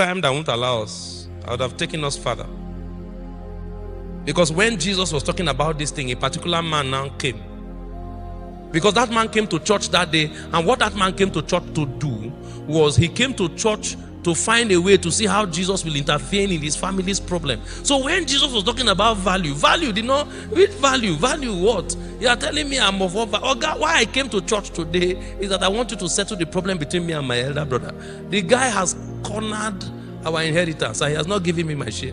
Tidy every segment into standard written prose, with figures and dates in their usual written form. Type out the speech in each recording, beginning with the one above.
time that won't allow us, I would have taken us further. Because when Jesus was talking about this thing, a particular man now came. Because that man came to church that day, and what that man came to church to do was he came to church to find a way to see how Jesus will intervene in his family's problem. So when Jesus was talking about value, did not, which value? Value what? You are telling me I'm of what? Oh God, why I came to church today is that I want you to settle the problem between me and my elder brother. The guy has cornered our inheritance and he has not given me my share.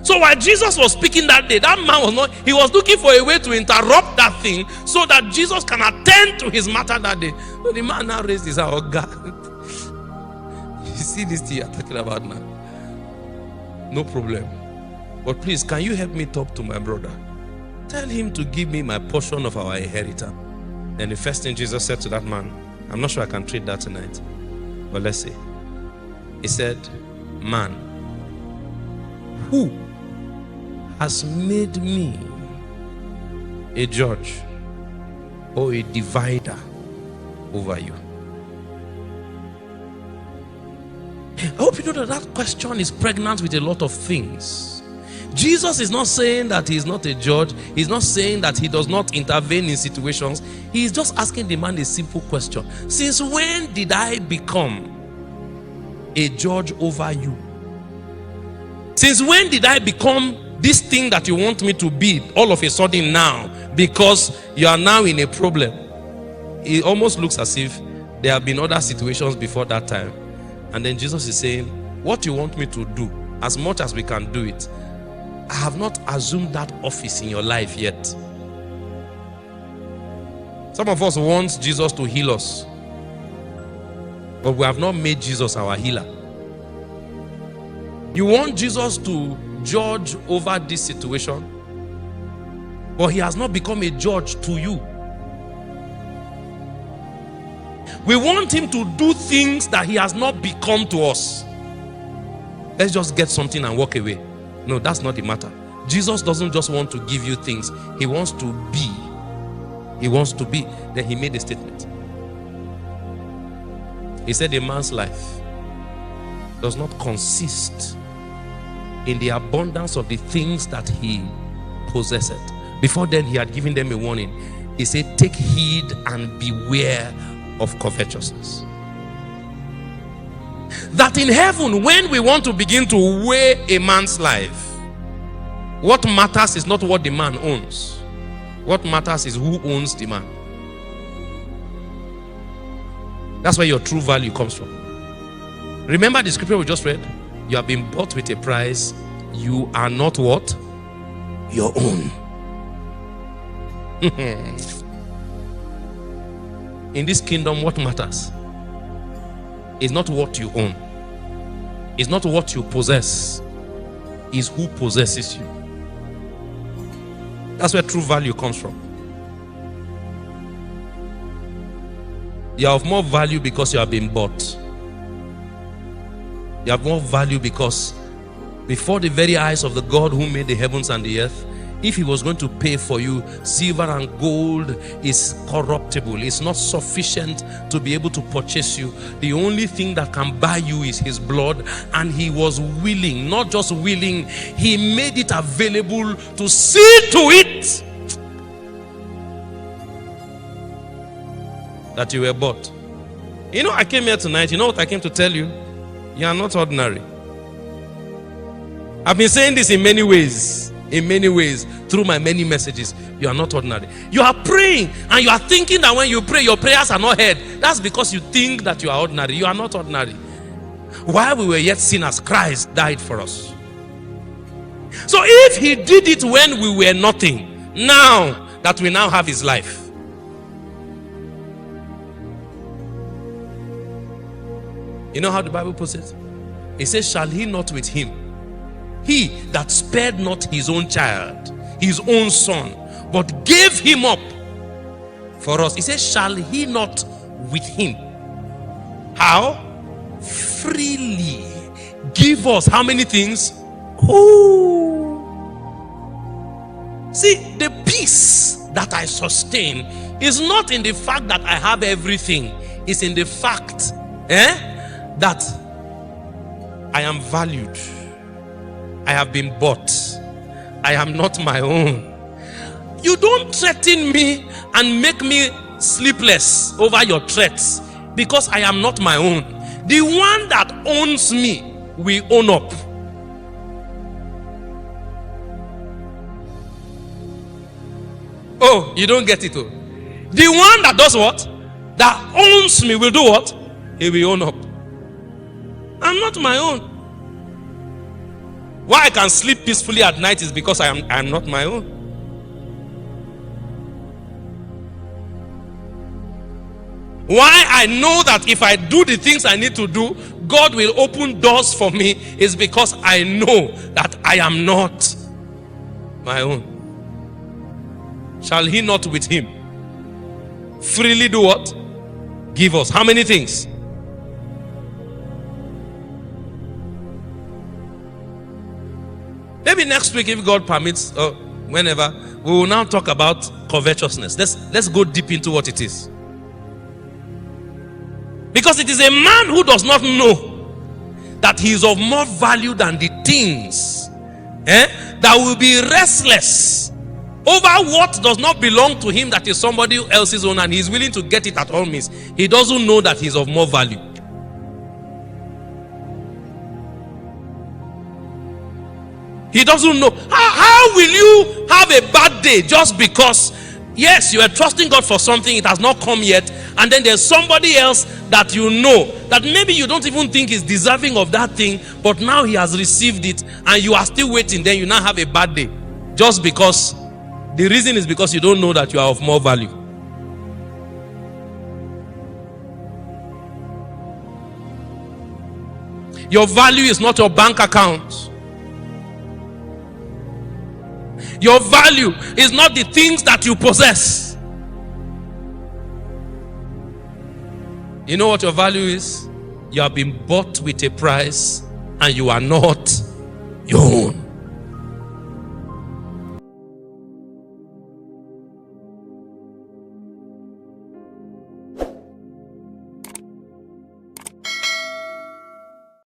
So while Jesus was speaking that day, that man was not, he was looking for a way to interrupt that thing so that Jesus can attend to his matter that day. So the man now raised his hand. Oh God, you see this thing you're talking about now? No problem. But please, can you help me talk to my brother? Tell him to give me my portion of our inheritance. Then the first thing Jesus said to that man, I'm not sure I can treat that tonight, but let's see. He said, man, who has made me a judge or a divider over you? I hope you know that that question is pregnant with a lot of things. Jesus is not saying that he is not a judge. He's not saying that he does not intervene in situations. He is just asking the man a simple question. Since when did I become a judge over you? Since when did I become this thing that you want me to be all of a sudden now because you are now in a problem? It almost looks as if there have been other situations before that time. And then Jesus is saying, what you want me to do, as much as we can do it, I have not assumed that office in your life yet. Some of us want Jesus to heal us, but we have not made Jesus our healer. You want Jesus to judge over this situation, but he has not become a judge to you. We want him to do things that he has not become to us. Let's just get something and walk away. No, that's not the matter. Jesus doesn't just want to give you things. He wants to be. He wants to be. Then he made a statement. He said a man's life does not consist in the abundance of the things that he possesseth. Before then, he had given them a warning. He said, take heed and beware of covetousness. That in heaven, when we want to begin to weigh a man's life, what matters is not what the man owns. What matters is who owns the man. That's where your true value comes from. Remember the scripture we just read? You have been bought with a price. You are not what? Your own. In this kingdom, what matters is not what you own. It's not what you possess. It's who possesses you. That's where true value comes from. You are of more value because you have been bought. You have more value because before the very eyes of the God who made the heavens and the earth, if he was going to pay for you, silver and gold is corruptible. It's not sufficient to be able to purchase you. The only thing that can buy you is his blood. And he was willing, not just willing, he made it available to see to it that you were bought. You know, I came here tonight. You know what I came to tell you? You are not ordinary. I've been saying this in many ways, through my many messages. You are not ordinary. You are praying and you are thinking that when you pray, your prayers are not heard. That's because you think that you are ordinary. You are not ordinary. While we were yet sinners, Christ died for us. So if he did it when we were nothing, now that we now have his life, you know how the Bible puts it? It says, shall he not with him, he that spared not his own child, his own son, but gave him up for us. He says, shall he not with him? How? Freely give us how many things? Oh. See, the peace that I sustain is not in the fact that I have everything. It's in the fact that I am valued. I have been bought. I am not my own. You don't threaten me and make me sleepless over your threats, because I am not my own. The one that owns me will own up. Oh, you don't get it. Oh. The one that does what? That owns me will do what? He will own up. I'm not my own. Why I can sleep peacefully at night is because I am not my own. Why I know that if I do the things I need to do, God will open doors for me, is because I know that I am not my own. Shall he not with him freely do what? Give us. How many things? Maybe next week, if God permits, or whenever, we will now talk about covetousness. Let's go deep into what it is. Because it is a man who does not know that he is of more value than the things, that will be restless over what does not belong to him, that is somebody else's own, and he is willing to get it at all means. He doesn't know that he is of more value. He doesn't know. How will you have a bad day just because, yes, you are trusting God for something, it has not come yet, and then there's somebody else that you know that maybe you don't even think is deserving of that thing, but now he has received it and you are still waiting, then you now have a bad day just because. The reason is because you don't know that you are of more value. Your value is not your bank account. Your value is not the things that you possess. You know what your value is? You have been bought with a price and you are not your own.